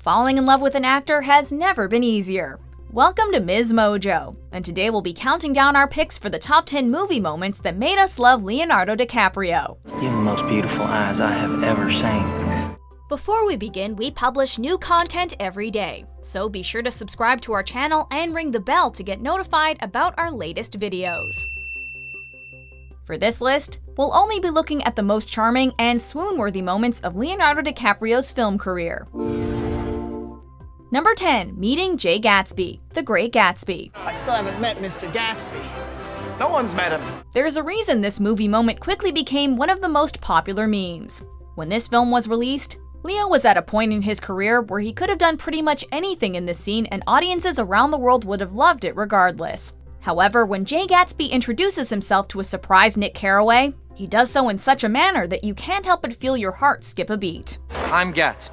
Falling in love with an actor has never been easier. Welcome to MsMojo, and today we'll be counting down our picks for the top 10 movie moments that made us love Leonardo DiCaprio. You have the most beautiful eyes I have ever seen. Before we begin, we publish new content every day, so be sure to subscribe to our channel and ring the bell to get notified about our latest videos. For this list, we'll only be looking at the most charming and swoon-worthy moments of Leonardo DiCaprio's film career. Number 10. Meeting Jay Gatsby, The Great Gatsby. I still haven't met Mr. Gatsby. No one's met him. There's a reason this movie moment quickly became one of the most popular memes. When this film was released, Leo was at a point in his career where he could have done pretty much anything in this scene and audiences around the world would have loved it regardless. However, when Jay Gatsby introduces himself to a surprised Nick Carraway, he does so in such a manner that you can't help but feel your heart skip a beat. I'm Gatsby.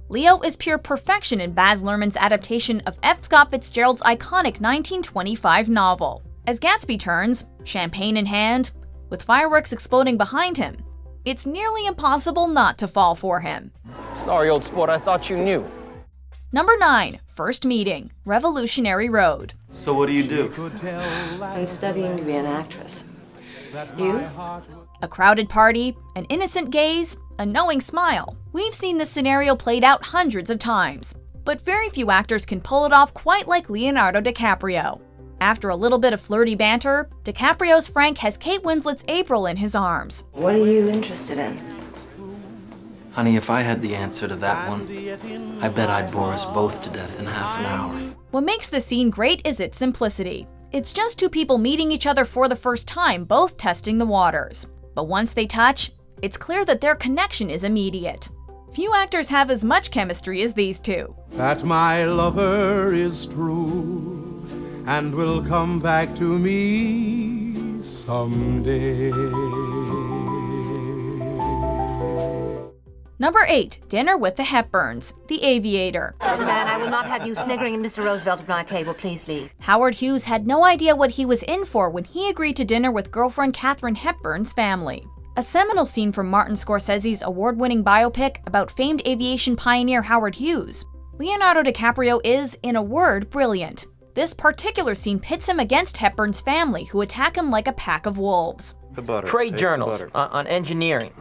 Leo is pure perfection in Baz Luhrmann's adaptation of F. Scott Fitzgerald's iconic 1925 novel. As Gatsby turns, champagne in hand, with fireworks exploding behind him, it's nearly impossible not to fall for him. Sorry, old sport, I thought you knew. Number 9. First Meeting, Revolutionary Road. So what do you do? I'm studying to be an actress. You? A crowded party, an innocent gaze, a knowing smile. We've seen this scenario played out hundreds of times, but very few actors can pull it off quite like Leonardo DiCaprio. After a little bit of flirty banter, DiCaprio's Frank has Kate Winslet's April in his arms. What are you interested in? Honey, if I had the answer to that one, I bet I'd bore us both to death in half an hour. What makes this scene great is its simplicity. It's just two people meeting each other for the first time, both testing the waters. But once they touch, it's clear that their connection is immediate. Few actors have as much chemistry as these two. That my lover is true and will come back to me someday. Number 8. Dinner with the Hepburns, The Aviator. Man, I will not have you sniggering at Mr. Roosevelt at my table. Please leave. Howard Hughes had no idea what he was in for when he agreed to dinner with girlfriend Katharine Hepburn's family. A seminal scene from Martin Scorsese's award-winning biopic about famed aviation pioneer Howard Hughes. Leonardo DiCaprio is, in a word, brilliant. This particular scene pits him against Hepburn's family, who attack him like a pack of wolves. Trade journals on engineering,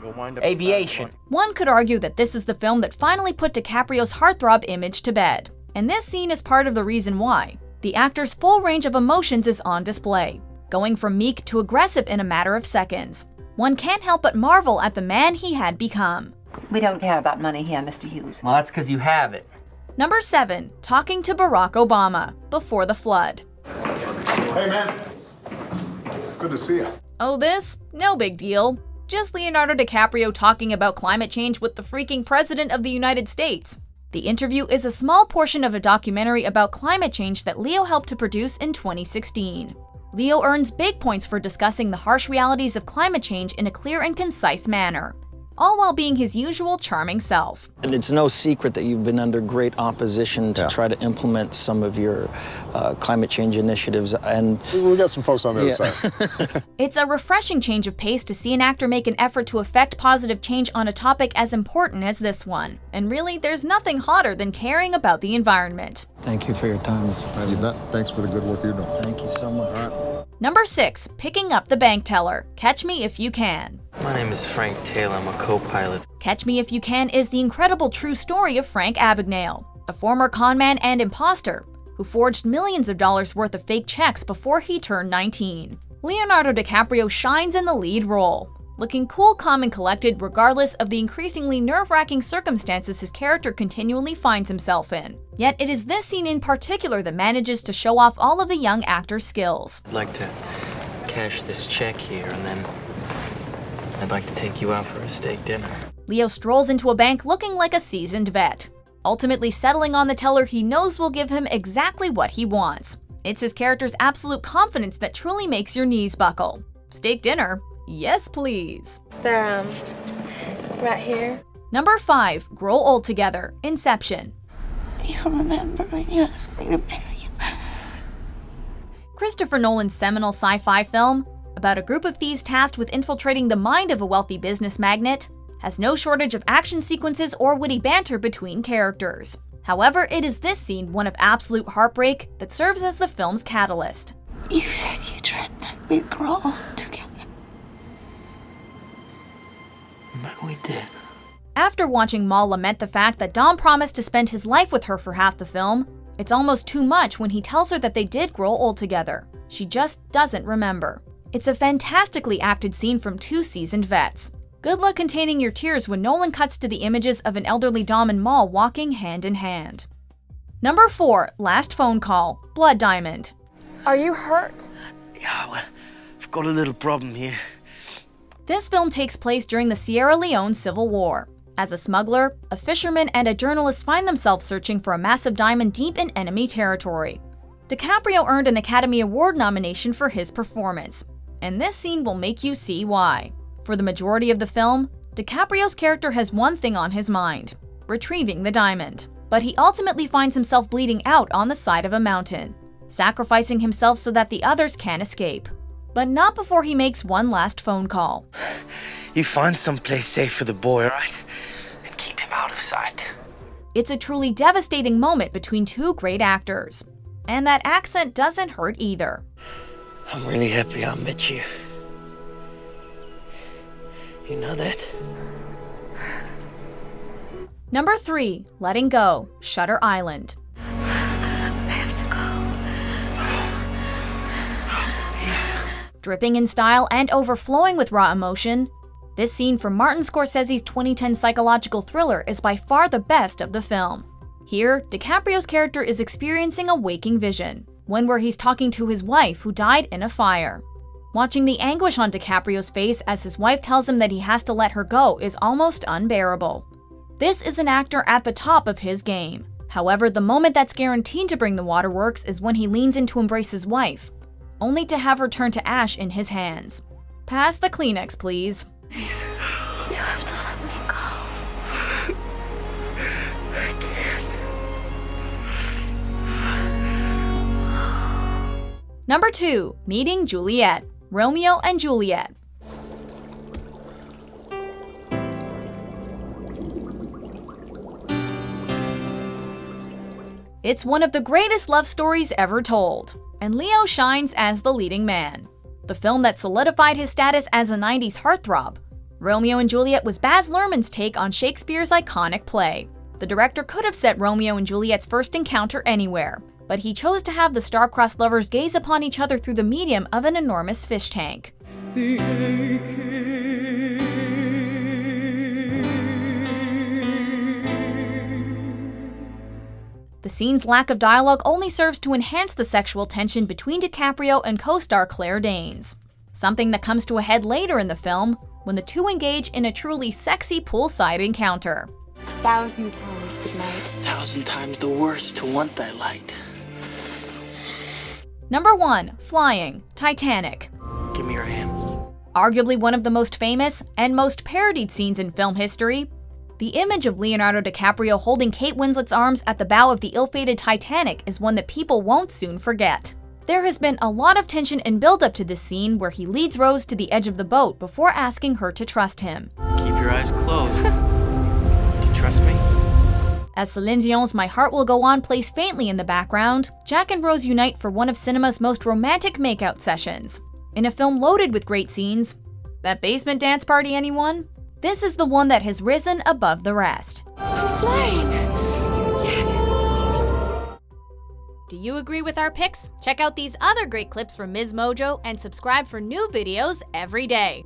aviation. One could argue that this is the film that finally put DiCaprio's heartthrob image to bed. And this scene is part of the reason why. The actor's full range of emotions is on display, going from meek to aggressive in a matter of seconds. One can't help but marvel at the man he had become. We don't care about money here, Mr. Hughes. Well, that's because you have it. Number 7. Talking to Barack Obama, Before the Flood. Hey, man. Good to see you. Oh, this? No big deal. Just Leonardo DiCaprio talking about climate change with the freaking President of the United States. The interview is a small portion of a documentary about climate change that Leo helped to produce in 2016. Leo earns big points for discussing the harsh realities of climate change in a clear and concise manner, all while being his usual charming self. And it's no secret that you've been under great opposition to try to implement some of your climate change initiatives, and We got some folks on the other side. It's a refreshing change of pace to see an actor make an effort to effect positive change on a topic as important as this one. And really, there's nothing hotter than caring about the environment. Thank you for your time, Mr. You President. bet. Thanks for the good work you're doing. Thank you so much. Number 6. Picking up the bank teller, Catch Me If You Can. My name is Frank Taylor. I'm a co-pilot. Catch Me If You Can is the incredible true story of Frank Abagnale, a former conman and imposter who forged millions of dollars worth of fake checks before he turned 19. Leonardo DiCaprio shines in the lead role, looking cool, calm, and collected regardless of the increasingly nerve-wracking circumstances his character continually finds himself in. Yet it is this scene in particular that manages to show off all of the young actor's skills. I'd like to cash this check here, and then I'd like to take you out for a steak dinner. Leo strolls into a bank looking like a seasoned vet, ultimately settling on the teller he knows will give him exactly what he wants. It's his character's absolute confidence that truly makes your knees buckle. Steak dinner? Yes, please. They're, right here. Number 5. Grow Old Together, Inception. You remember when you asked me to marry you? Christopher Nolan's seminal sci-fi film, about a group of thieves tasked with infiltrating the mind of a wealthy business magnate, has no shortage of action sequences or witty banter between characters. However, it is this scene, one of absolute heartbreak, that serves as the film's catalyst. You said you dreamt that we'd grow old together. But we did. After watching Mal lament the fact that Dom promised to spend his life with her for half the film, it's almost too much when he tells her that they did grow old together. She just doesn't remember. It's a fantastically acted scene from two seasoned vets. Good luck containing your tears when Nolan cuts to the images of an elderly Dom and Mal walking hand in hand. Number 4, Last Phone Call, Blood Diamond. Are you hurt? Yeah, well, I've got a little problem here. This film takes place during the Sierra Leone Civil War. As a smuggler, a fisherman, and a journalist find themselves searching for a massive diamond deep in enemy territory. DiCaprio earned an Academy Award nomination for his performance, and this scene will make you see why. For the majority of the film, DiCaprio's character has one thing on his mind: retrieving the diamond. But he ultimately finds himself bleeding out on the side of a mountain, sacrificing himself so that the others can escape. But not before he makes one last phone call. You find someplace safe for the boy, all right? And keep him out of sight. It's a truly devastating moment between two great actors. And that accent doesn't hurt either. I'm really happy I met you. You know that? Number 3, Letting Go, Shutter Island. I have to go. Dripping in style and overflowing with raw emotion, this scene from Martin Scorsese's 2010 psychological thriller is by far the best of the film. Here, DiCaprio's character is experiencing a waking vision, one where he's talking to his wife who died in a fire. Watching the anguish on DiCaprio's face as his wife tells him that he has to let her go is almost unbearable. This is an actor at the top of his game. However, the moment that's guaranteed to bring the waterworks is when he leans in to embrace his wife, only to have her turn to ash in his hands. Pass the Kleenex, please. Please, you have to let me go. I can't. Number 2, Meeting Juliet, Romeo and Juliet. It's one of the greatest love stories ever told, and Leo shines as the leading man. The film that solidified his status as a 90s heartthrob, Romeo and Juliet was Baz Luhrmann's take on Shakespeare's iconic play. The director could have set Romeo and Juliet's first encounter anywhere, but he chose to have the star-crossed lovers gaze upon each other through the medium of an enormous fish tank. The scene's lack of dialogue only serves to enhance the sexual tension between DiCaprio and co-star Claire Danes, something that comes to a head later in the film when the two engage in a truly sexy poolside encounter. 1,000 times good night. 1,000 times the worst to want thy light. Number 1, Flying, Titanic. Give me your hand. Arguably one of the most famous and most parodied scenes in film history, the image of Leonardo DiCaprio holding Kate Winslet's arms at the bow of the ill-fated Titanic is one that people won't soon forget. There has been a lot of tension and build-up to this scene where he leads Rose to the edge of the boat before asking her to trust him. Keep your eyes closed. Do you trust me? As Celine Dion's My Heart Will Go On plays faintly in the background, Jack and Rose unite for one of cinema's most romantic makeout sessions. In a film loaded with great scenes, that basement dance party, anyone? This is the one that has risen above the rest. I'm flying. Jack. Do you agree with our picks? Check out these other great clips from MsMojo and subscribe for new videos every day.